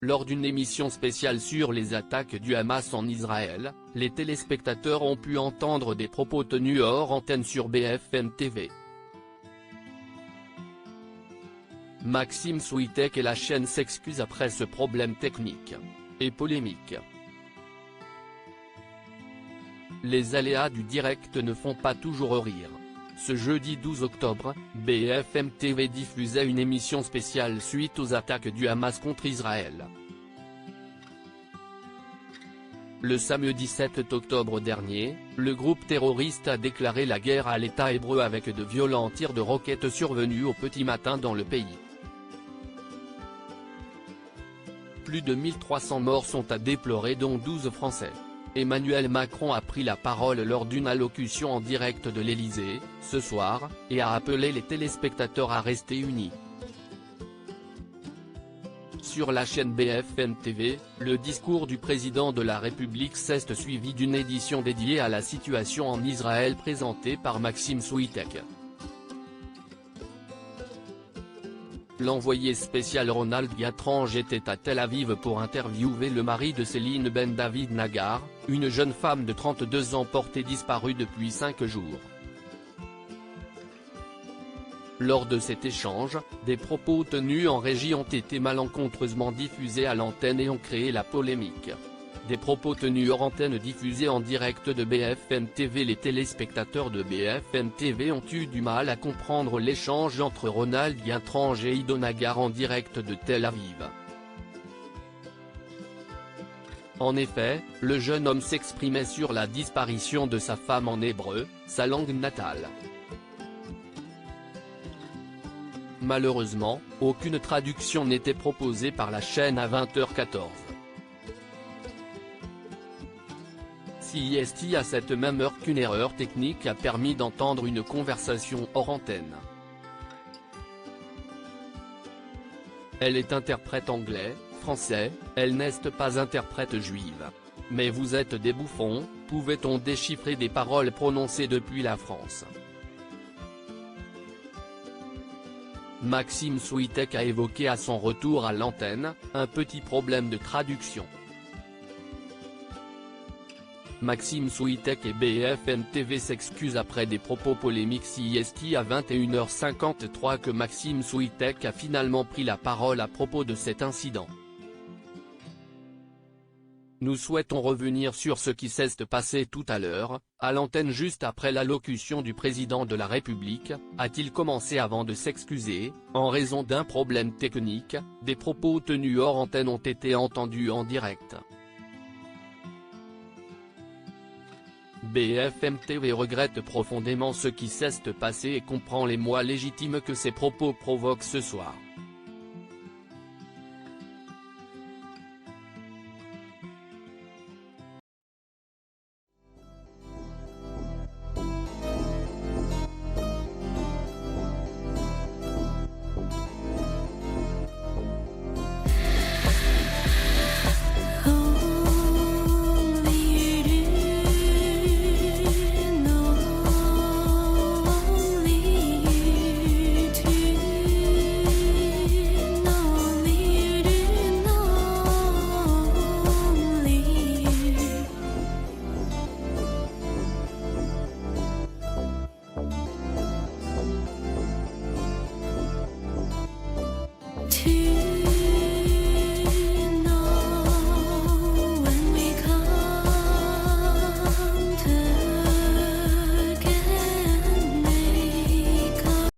Lors d'une émission spéciale sur les attaques du Hamas en Israël, les téléspectateurs ont pu entendre des propos tenus hors antenne sur BFM TV. Maxime Switek et la chaîne s'excusent après ce problème technique et polémique. Les aléas du direct ne font pas toujours rire. Ce jeudi 12 octobre, BFM TV diffusait une émission spéciale suite aux attaques du Hamas contre Israël. Le samedi 7 octobre dernier, le groupe terroriste a déclaré la guerre à l'État hébreu avec de violents tirs de roquettes survenus au petit matin dans le pays. Plus de 1300 morts sont à déplorer dont 12 Français. Emmanuel Macron a pris la parole lors d'une allocution en direct de l'Élysée, ce soir, et a appelé les téléspectateurs à rester unis. Sur la chaîne BFM TV, le discours du président de la République s'est suivi d'une édition dédiée à la situation en Israël présentée par Maxime Switek. L'envoyé spécial Ronald Gatrange était à Tel Aviv pour interviewer le mari de Céline Ben David Nagar, une jeune femme de 32 ans portée disparue depuis 5 jours. Lors de cet échange, des propos tenus en régie ont été malencontreusement diffusés à l'antenne et ont créé la polémique. Des propos tenus hors antenne diffusés en direct de BFM TV. Les téléspectateurs de BFM TV ont eu du mal à comprendre l'échange entre Ronald Gatrange et Ido Nagar en direct de Tel Aviv. En effet, le jeune homme s'exprimait sur la disparition de sa femme en hébreu, sa langue natale. Malheureusement, aucune traduction n'était proposée par la chaîne à 20h14. CIST à cette même heure qu'une erreur technique a permis d'entendre une conversation hors antenne. Elle est interprète anglais, français, elle n'est pas interprète juive. Mais vous êtes des bouffons, pouvait-on déchiffrer des paroles prononcées depuis la France? Maxime Switek a évoqué à son retour à l'antenne, un petit problème de traduction. Maxime Switek et BFM TV s'excusent après des propos polémiques. CIST à 21h53 que Maxime Switek a finalement pris la parole à propos de cet incident. Nous souhaitons revenir sur ce qui s'est passé tout à l'heure, à l'antenne juste après l'allocution du président de la République, a-t-il commencé avant de s'excuser, en raison d'un problème technique, des propos tenus hors antenne ont été entendus en direct. BFM TV regrette profondément ce qui s'est passé et comprend l'émoi légitime que ces propos provoquent ce soir.